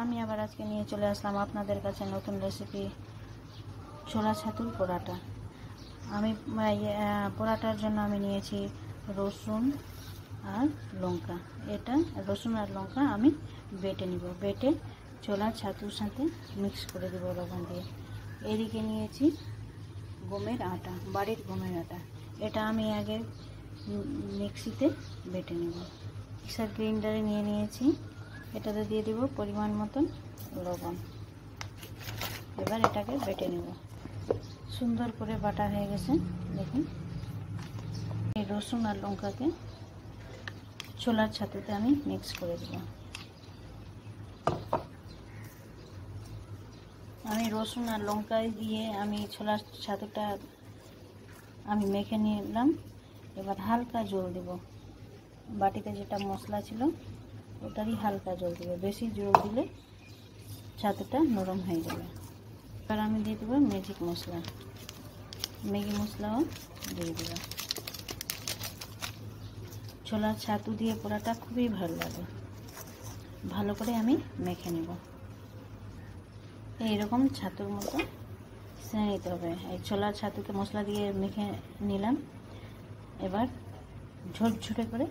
আমি আবার আজকে নিয়ে চলে আসলাম আপনাদের কাছে নতুন রেসিপি ছোলা ছাতুর পরোটা। আমি পরোটার জন্য আমি নিয়েছি রসুন আর লঙ্কা। এটা রসুন আর লঙ্কা আমি বেটে নিব, বেটে ছোলা ছাতুর সাথে মিক্স করে দেব লবণ দিয়ে। এদিকে নিয়েছি গমের আটা, বাড়ির গমের আটা। এটা আমি আগে মিক্সিতে বেটে নেব। মিক্সার গ্রাইন্ডারে নিয়ে নিয়েছি। এটাতে দিয়ে দিব পরিমাণ মতন লবণ। এবার এটাকে বেটে নেব। সুন্দর করে বাটা হয়ে গেছে। দেখুন, এই রসুন আর লঙ্কাকে ছোলার ছাতুতে আমি মিক্স করে দেব। আমি রসুন আর লঙ্কা দিয়ে আমি ছোলার ছাতুটা আমি মেখে নিলাম। এবার হালকা জল দেব। বাটিতে যেটা মশলা ছিল ওটারই হালকা জল দেবো, বেশি জল দিলে ছাতুটা নরম হয়ে যাবে। এবার আমি দিয়ে দেবো ম্যাজিক মশলা, ম্যাগি মশলাও দিয়ে দেবো। ছোলার ছাতু দিয়ে পোড়াটা খুবই ভালো লাগে। ভালো করে আমি মেখে নেব। এইরকম ছাতুর মতো সেনে নিতে হবে। এই ছোলার ছাতুকে মশলা দিয়ে মেখে নিলাম। এবার ঝরঝরে করে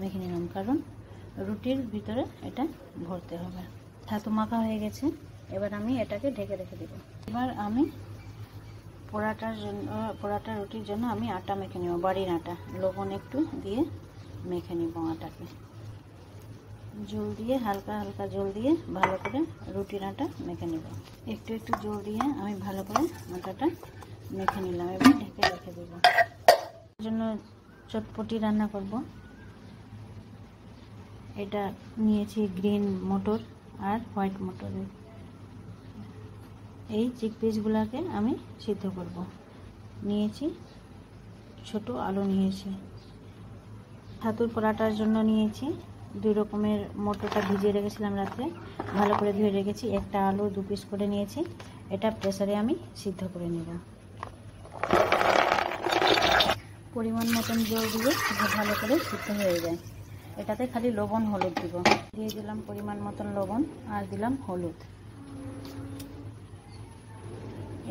মেখে নিলাম, কারণ রুটির ভিতরে এটা ভরতে হবে। ছাতু মাখা হয়ে গেছে। এবার আমি এটাকে ঢেকে রেখে দেব। এবার আমি পরোটা রুটির জন্য আমি আটা মেখে নেব, বাড়ির আটা। লবণ একটু দিয়ে মেখে নেব আটাকে। জল দিয়ে হালকা হালকা জল দিয়ে ভালো করে রুটির আটা মেখে নেব। একটু একটু জল দিয়ে আমি ভালো করে আটাটা মেখে নিলাম। এবার ঢেকে রেখে দেব। এর জন্য চটপটি রান্না করব। এটা নিয়েছি গ্রিন মটর আর হোয়াইট মটর। এই চিকপিসগুলোকে আমি সিদ্ধ করব। নিয়েছি ছোট আলু নিয়েছি। ছাতুর পরোটার জন্য নিয়েছি 2 রকমের মটরটা ভিজিয়ে রেখেছিলাম রাত্রে, ভালো করে ধুয়ে রেখেছি। একটা আলু 2 পিস করে নিয়েছি। এটা প্রেসারে আমি সিদ্ধ করে নেব। পরিমাণ মতন জল দিয়ে ভালো করে সিদ্ধ হয়ে যায়। এটাতে খালি লবণ হলুদ দিব। দিয়ে দিলাম পরিমাণ মতন লবণ আর দিলাম হলুদ।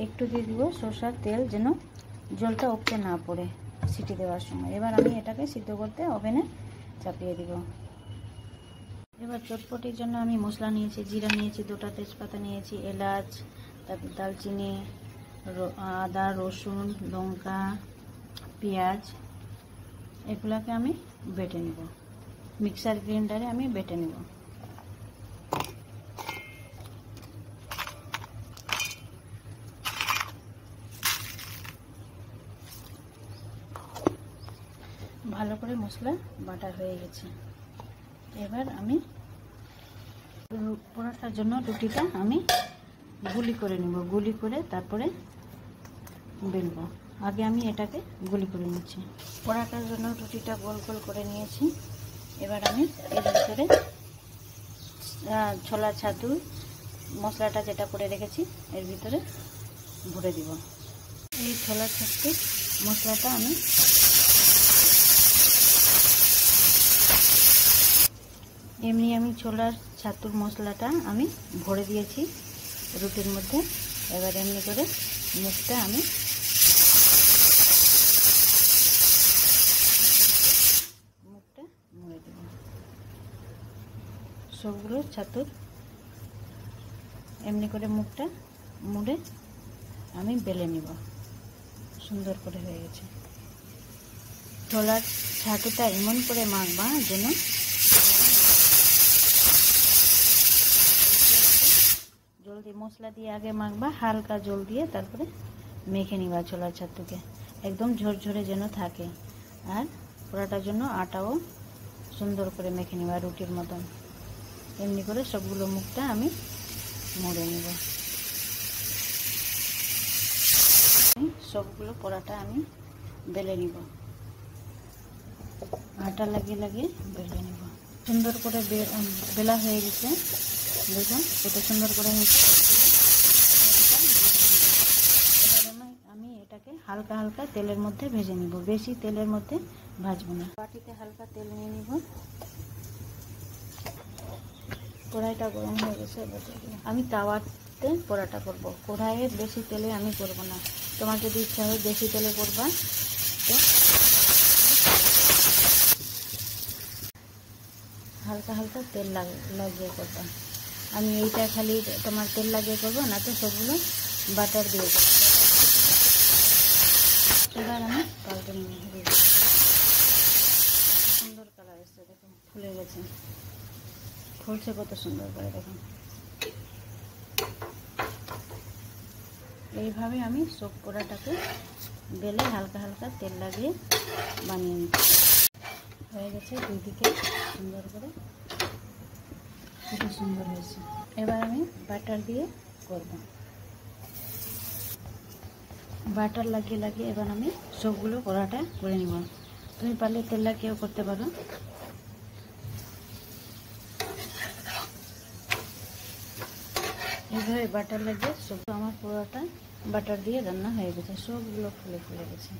একটু দিয়ে দিব সরষার তেল, যেন জলটা উপচে না পড়ে সিটি দেওয়ার সময়। এবার আমি এটাকে সিদ্ধ করতে ওভেনে চাপিয়ে দিব। এবার চটপটির জন্য আমি মশলা নিয়েছি। জিরা নিয়েছি, 2টা তেজপাতা নিয়েছি, এলাচ, তারপর দালচিনি, আদা, রসুন, লঙ্কা, পেঁয়াজ, এগুলাকে আমি বেটে নেব। মিক্সার গ্রাইন্ডারে আমি বেটে নেব। ভালো করে মশলা বাটা হয়ে গেছে। এবার আমি পরোটার জন্য রুটিটা আমি গুলি করে নেব। গুলি করে তারপরে বেলবো। আগে আমি এটাকে গুলি করে নিচ্ছি। পরোটার জন্য রুটিটা গোল গোল করে নিয়েছি। এবার আমি এর ভিতরে ছোলা ছাতু মশলাটা যেটা করে রেখেছি এর ভিতরে ভরে দিব। এই ছোলা ছাতু মশলাটা আমি আমি ছোলার ছাতুর মশলাটা আমি ভরে দিয়েছি রুটির মধ্যে। এবার এমনি করে মুখটা আমি মুড়ে দেব। সবগুলো ছাতুর এমনি করে মুখটা মুড়ে আমি বেলে নিব। সুন্দর করে হয়ে গেছে। ছোলার ছাতুটা এমন করে মাখবা যেন জল দিয়ে, মশলা দিয়ে আগে মাখবা, হালকা জল দিয়ে তারপরে মেখে নিবা ছোলার ছাতুকে। একদম ঝরঝরে যেন থাকে। আর পরোটার জন্য আটাও সুন্দর করে মেখে নিবা রুটির মতন। এমনি করে সবগুলো মুখটা আমি মুড়ে নিব। সবগুলো পরোটা আমি বেলে নিব। আটা লাগিয়ে লাগিয়ে বেলে নিব। সুন্দর করে বেলা হয়ে গেছে। দেখুন কত সুন্দর করে হয়েছে। এবার আমি এটাকে হালকা হালকা তেলের মধ্যে ভেজে নিব। বেশি তেলের মধ্যে ভাজবো না। বাটিতে হালকা তেল নিয়ে নিব। কড়াইটা গরম হয়ে গেছে, আমি তাওয়াতে পরোটা করব। কড়াইয়ে বেশি তেলে আমি করব না। তোমার যদি ইচ্ছা হয় বেশি তেলে করবা তো হালকা হালকা তেল লাগিয়ে করবা। আমি এইটা খালি তোমার তেল লাগিয়ে করবো না, তো সবগুলো বাটার দিয়ে দেবো। এবার আমি পাল্টে নিয়ে দেবো। সুন্দর কালার এসছে, দেখুন ফুলে গেছে, ফুলছে কত সুন্দর করে দেখুন। এইভাবে আমি সব পোড়াটাকে বেলে হালকা হালকা তেল লাগিয়ে বানিয়ে নিচ্ছি। হয়ে গেছে দুই দিকে সুন্দর করে, কত সুন্দর হয়েছে। এবার আমি বাটার দিয়ে করব। বাটার লাগিয়ে লাগিয়ে এবার আমি সবগুলো পরোটা করে নিব। তুমি পারলে তেল লাগিয়েও করতে পারো। এইভাবে বাটার লাগিয়ে সব আমার পরোটা বাটার দিয়ে রান্না হয়ে গেছে। সবগুলো ফুলে ফুলে গেছে,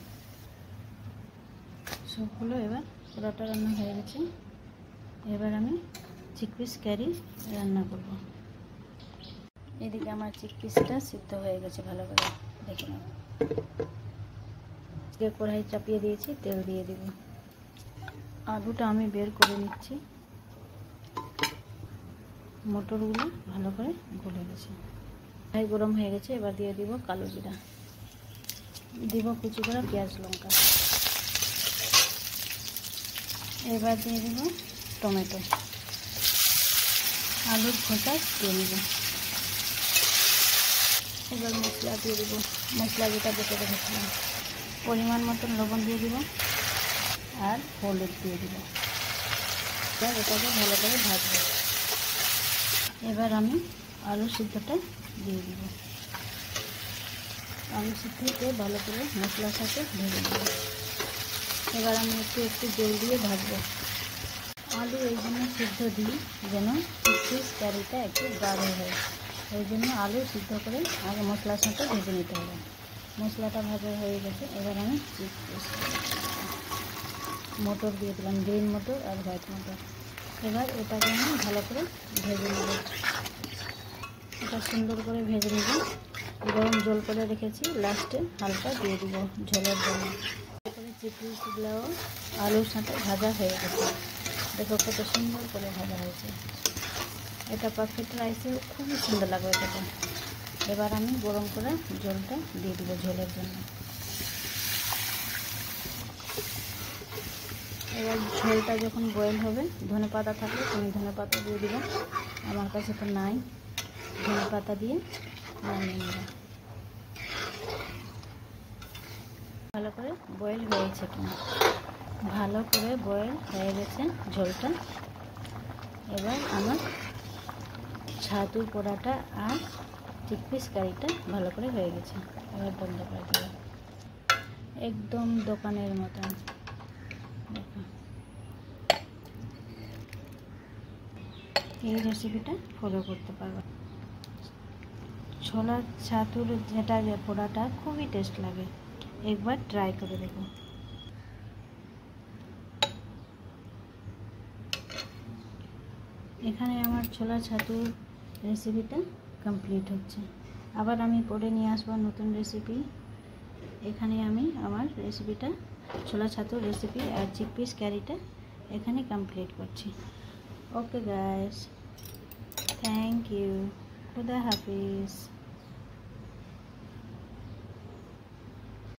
সবগুলো এবার পরোটা রান্না হয়ে গেছে। এবার আমি চিকপিস কারি রান্না করব। এদিকে আমার চিকপিসটা সিদ্ধ হয়ে গেছে ভালো করে, দেখে নাও। কড়াই চাপিয়ে দিয়েছি, তেল দিয়ে দিব। আলুটা আমি বের করে নিচ্ছি, মটরগুলো ভালো করে গলে গেছে। কড়াই গরম হয়ে গেছে, এবার দিয়ে দিব কালো জিরা, দিব কুচি করা পেঁয়াজ লঙ্কা, এবার দিয়ে দিব টমেটো, আলুর খোসা দিয়ে নেব। এবার মশলা দিয়ে দেবো, মশলা যেটা বেটে রেখেছিলাম। পরিমাণ মতন লবণ দিয়ে দিব আর হলুদ দিয়ে দিব। এটাকে ভালো করে ভাজবো। এবার আমি আলু সিদ্ধটা দিয়ে দিব। আলু সিদ্ধতে ভালো করে মশলার সাথে ভেজে দেব। এবার আমি একটু একটু জল দিয়ে ভাজবো। আলু এই জন্য সিদ্ধ দিই যেন চিকপিস কারিটা একটু গাঢ় হয়। ওই জন্য আলু সিদ্ধ করে আগে মশলার সাথে ভেজে নিতে হবে। মশলাটা ভাজা হয়ে গেছে, এবার আমি চিকপিস মটর দিয়ে দিলাম, গ্রিন মটর আর হোয়াইট মটর। এবার এটাকে আমি ভালো করে ভেজে নেব। এটা সুন্দর করে ভেজে নেব। গরম জল করে রেখেছি, লাস্টে হালকা দিয়ে দিব ঝোলের জন্য। তারপরে চিকপিসগুলোও আলুর সাথে ভাজা হয়ে গেছে। দেখো কত সুন্দর করে ভাজা হয়েছে। এটা পারফেক্ট রাইসে খুবই সুন্দর লাগবে এটা। এবার আমি গরম করে জলটা দিয়ে দিব ঝোলের জন্য। এবার ঝোলটা যখন বয়েল হবে, ধনেপাতা থাকলে তুমি ধনেপাতা দিয়ে দিবে। আমার কাছে তো নাই, ধনেপাতা দিয়ে নামিয়ে নেব। ভালো করে বয়েল হয়েছে কিনা, ভালো করে বয়েল হয়ে গেছে ঝোলটা। এবার আমার ছাতু পোড়াটা আর চিকপিস কারিটা ভালো করে হয়ে গেছে। এবার বন্ধ করে দেবো, একদম দোকানের মতন। দেখো এই রেসিপিটা ফলো করতে পারবো। ছোলার ছাতুর যেটা পোড়াটা খুবই টেস্ট লাগে, একবার ট্রাই করে দেখো। এখানে আমার ছোলা ছাতুর রেসিপিটা কমপ্লিট হচ্ছে। আবার আমি পরে নিয়ে আসবো নতুন রেসিপি। এখানে আমি আমার রেসিপিটা ছোলা ছাতুর রেসিপি আর চিকপিস কারিটা এখানে কমপ্লিট করছি। ওকে গাইস, থ্যাংক ইউ, খুদা হাফিজ।